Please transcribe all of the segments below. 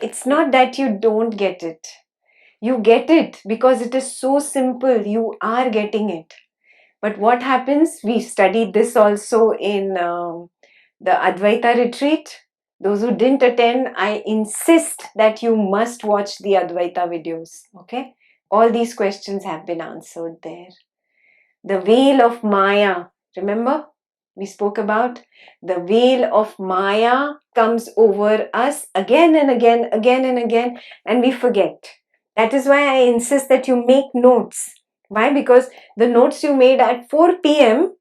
It's not that you don't get it. You get it because it is so simple. You are getting it. But what happens? We studied this also in the Advaita retreat. Those who didn't attend, I insist that you must watch the Advaita videos. Okay? All these questions have been answered there. The veil of Maya. Remember? We spoke about the veil of Maya comes over us again and again, and we forget. That is why I insist that you make notes. Why? Because the notes you made at 4 p.m.,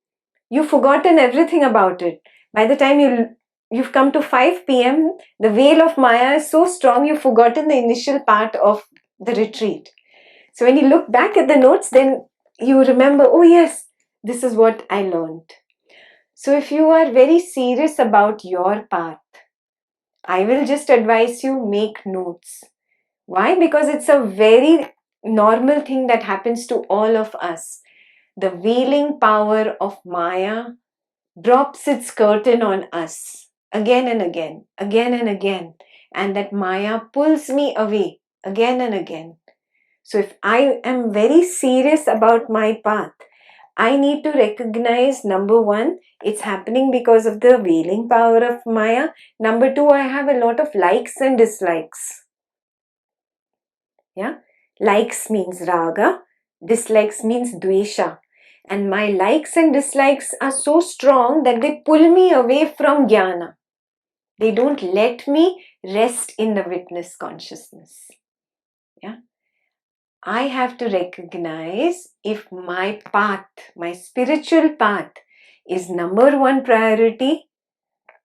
you've forgotten everything about it. By the time you've come to 5 p.m., the veil of Maya is so strong, you've forgotten the initial part of the retreat. So when you look back at the notes, then you remember, oh yes, this is what I learned. So if you are very serious about your path, I will just advise you make notes. Why? Because it's a very normal thing that happens to all of us. The veiling power of Maya drops its curtain on us again and again, and that Maya pulls me away again and again. So if I am very serious about my path, I need to recognize, number one, it's happening because of the veiling power of Maya. Number two, I have a lot of likes and dislikes. Yeah, likes means raga, dislikes means dvesha. And my likes and dislikes are so strong that they pull me away from jnana. They don't let me rest in the witness consciousness. Yeah. I have to recognize if my path, my spiritual path is number one priority,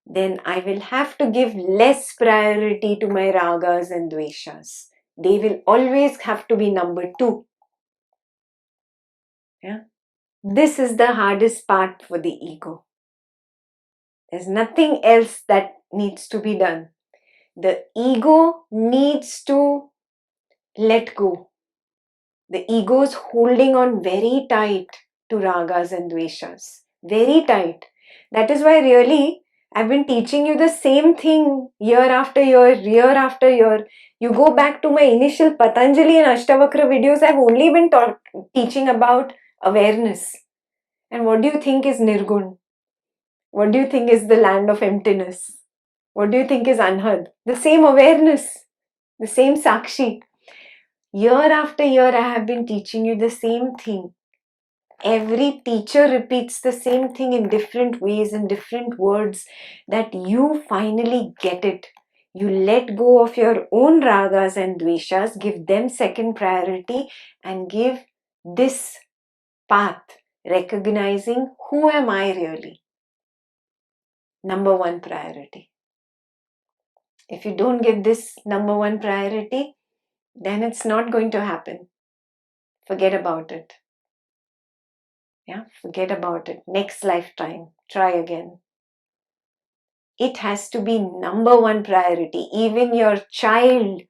then I will have to give less priority to my ragas and dveshas. They will always have to be number two. Yeah? This is the hardest part for the ego. There's nothing else that needs to be done. The ego needs to let go. The ego is holding on very tight to ragas and dveshas. Very tight. That is why really I've been teaching you the same thing year after year after year. You go back to my initial Patanjali and Ashtavakra videos, I've only been teaching about awareness. And what do you think is Nirgun? What do you think is the land of emptiness? What do you think is Anhad? The same awareness, the same Sakshi. Year after year, I have been teaching you the same thing. Every teacher repeats the same thing in different ways, in different words, that you finally get it. You let go of your own ragas and dveshas, give them second priority, and give this path, recognizing who am I really, number one priority. If you don't give this number one priority, then it's not going to happen. Forget about it. Yeah, forget about it. Next lifetime, try again. It has to be number one priority. Even your child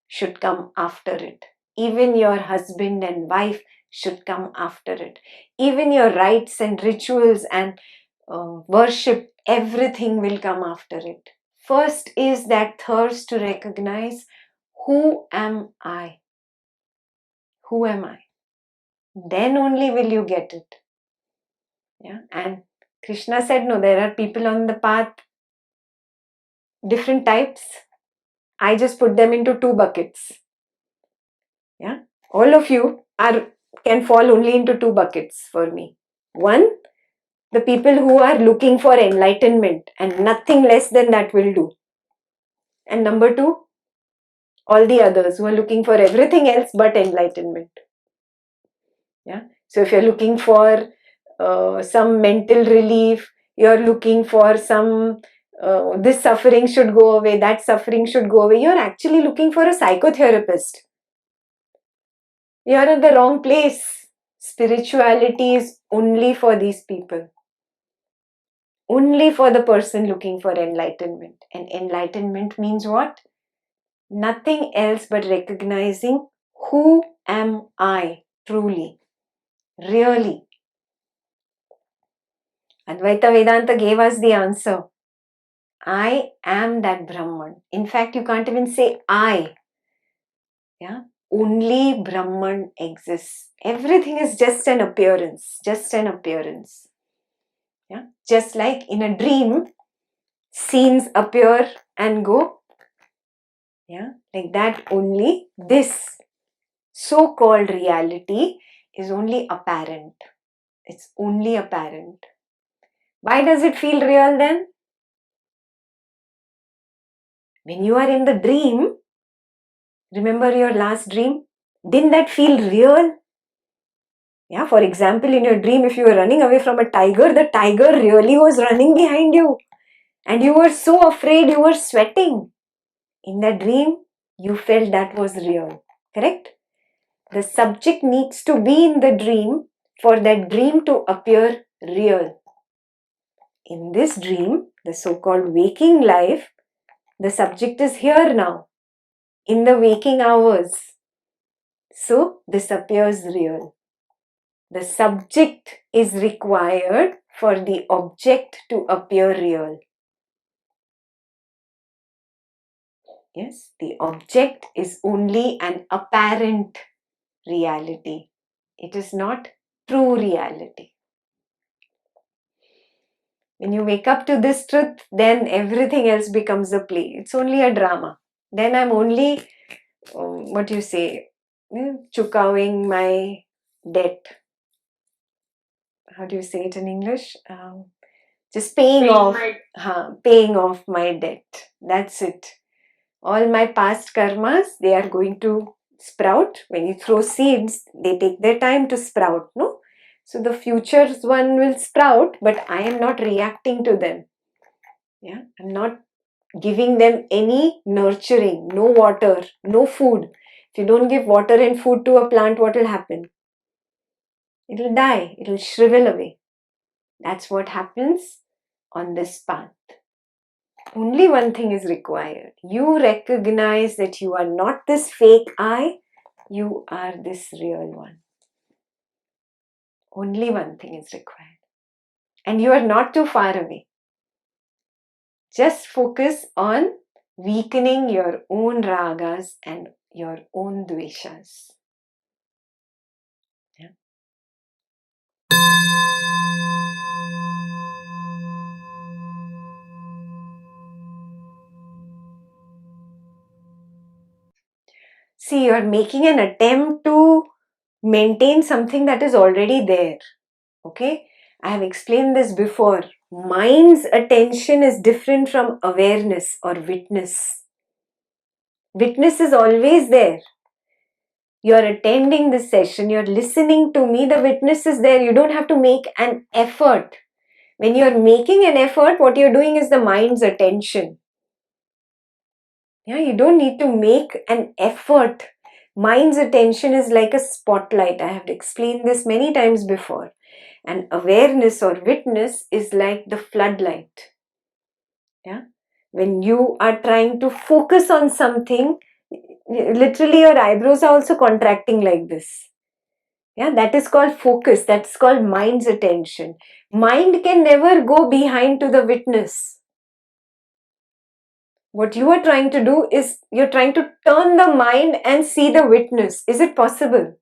should come after it. Even your husband and wife should come after it. Even your rites and rituals and worship, everything will come after it. First is that thirst to recognize, who am I? Who am I? Then only will you get it. Yeah, and Krishna said, no, there are people on the path, different types. I just put them into two buckets. Yeah, all of you can fall only into two buckets for me. One, the people who are looking for enlightenment and nothing less than that will do. And number two, all the others who are looking for everything else but enlightenment. Yeah. So if you're looking for some mental relief, you're looking for some this suffering should go away, that suffering should go away, you're actually looking for a psychotherapist. You're at the wrong place. Spirituality is only for these people. Only for the person looking for enlightenment. And enlightenment means what? Nothing else but recognizing, who am I truly, really. Advaita Vedanta gave us the answer. I am that Brahman. In fact, you can't even say I. Yeah, only Brahman exists. Everything is just an appearance, just an appearance. Yeah, just like in a dream, scenes appear and go. Yeah, like that only this so-called reality is only apparent. It's only apparent. Why does it feel real then? When you are in the dream, remember your last dream? Didn't that feel real? Yeah, for example, in your dream, if you were running away from a tiger, the tiger really was running behind you. And you were so afraid, you were sweating. In that dream, you felt that was real. Correct? The subject needs to be in the dream for that dream to appear real. In this dream, the so-called waking life, the subject is here now, in the waking hours. So, this appears real. The subject is required for the object to appear real. Yes, the object is only an apparent reality. It is not true reality. When you wake up to this truth, then everything else becomes a play. It's only a drama. Then I'm only, what you say, chukawing my debt. How do you say it in English? Just paying off my debt. That's it. All my past karmas, they are going to sprout. When you throw seeds, they take their time to sprout, no? So the future's one will sprout, but I am not reacting to them. Yeah, I'm not giving them any nurturing, no water, no food. If you don't give water and food to a plant, what will happen? It will die, it will shrivel away. That's what happens on this path. Only one thing is required. You recognize that you are not this fake I, you are this real one. Only one thing is required. And you are not too far away. Just focus on weakening your own ragas and your own dveshas. Yeah. See, you're making an attempt to maintain something that is already there. Okay? I have explained this before. Mind's attention is different from awareness or witness. Witness is always there. You're attending this session, you're listening to me, the witness is there. You don't have to make an effort. When you're making an effort, what you're doing is the mind's attention. Yeah, you don't need to make an effort. Mind's attention is like a spotlight. I have explained this many times before. And awareness or witness is like the floodlight. Yeah, when you are trying to focus on something, literally your eyebrows are also contracting like this. Yeah, that is called focus. That's called mind's attention. Mind can never go behind to the witness. What you are trying to do is you're trying to turn the mind and see the witness. Is it possible?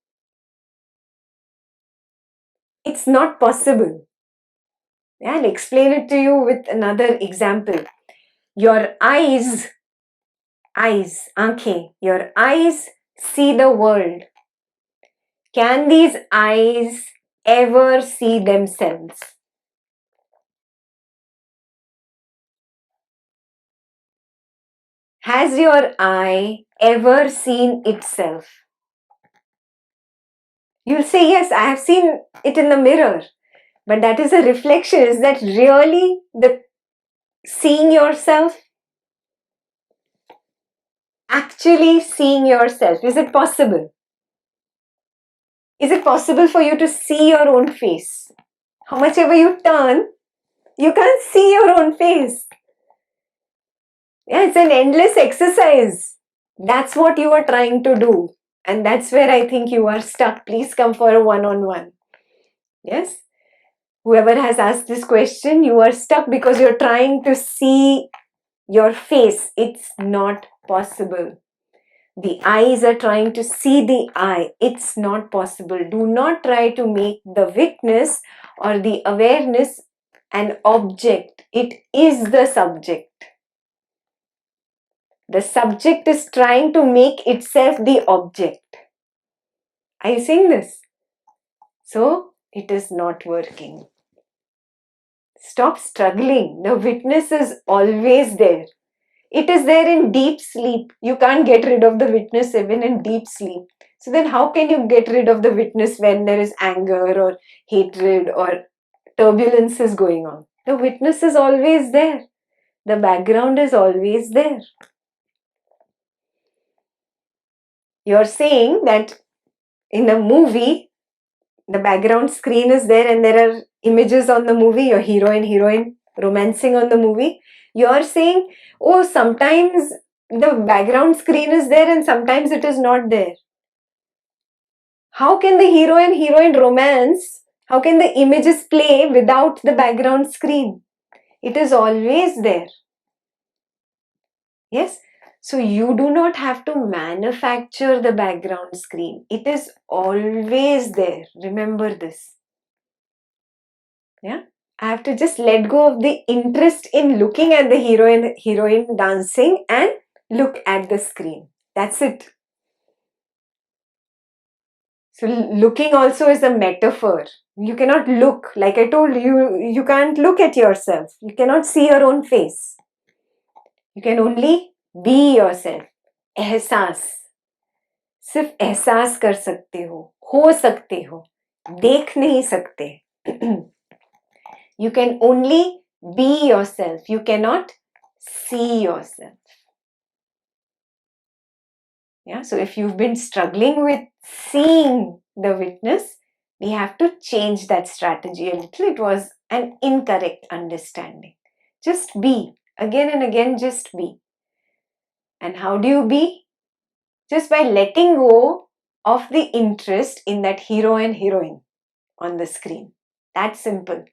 It's not possible. Yeah, I'll explain it to you with another example. Your eyes, aankhein, your eyes see the world. Can these eyes ever see themselves? Has your eye ever seen itself? You'll say, yes, I have seen it in the mirror. But that is a reflection. Is that really the seeing yourself? Actually seeing yourself. Is it possible? Is it possible for you to see your own face? How much ever you turn, you can't see your own face. Yeah, it's an endless exercise. That's what you are trying to do. And that's where I think you are stuck. Please come for a one-on-one. Yes? Whoever has asked this question, you are stuck because you're trying to see your face. It's not possible. The eyes are trying to see the eye. It's not possible. Do not try to make the witness or the awareness an object. It is the subject. The subject is trying to make itself the object. Are you seeing this? So, it is not working. Stop struggling. The witness is always there. It is there in deep sleep. You can't get rid of the witness even in deep sleep. So then how can you get rid of the witness when there is anger or hatred or turbulence is going on? The witness is always there. The background is always there. You're saying that in a movie, the background screen is there and there are images on the movie, your heroine romancing on the movie. You're saying, oh, sometimes the background screen is there and sometimes it is not there. How can the hero and heroine romance? How can the images play without the background screen? It is always there. Yes? So you do not have to manufacture the background screen. It is always there. Remember this. Yeah? I have to just let go of the interest in looking at the heroine dancing and look at the screen. That's it. So looking also is a metaphor. You cannot look. Like I told you, you can't look at yourself. You cannot see your own face. You can only be yourself. एहसास सिर्फ एहसास कर सकते हो सकते हो, देख नहीं सकते. You can only be yourself. You cannot see yourself. Yeah, so if you've been struggling with seeing the witness, we have to change that strategy a little. It was an incorrect understanding. Just be. Again and again, just be. And how do you be? Just by letting go of the interest in that hero and heroine on the screen. That's simple.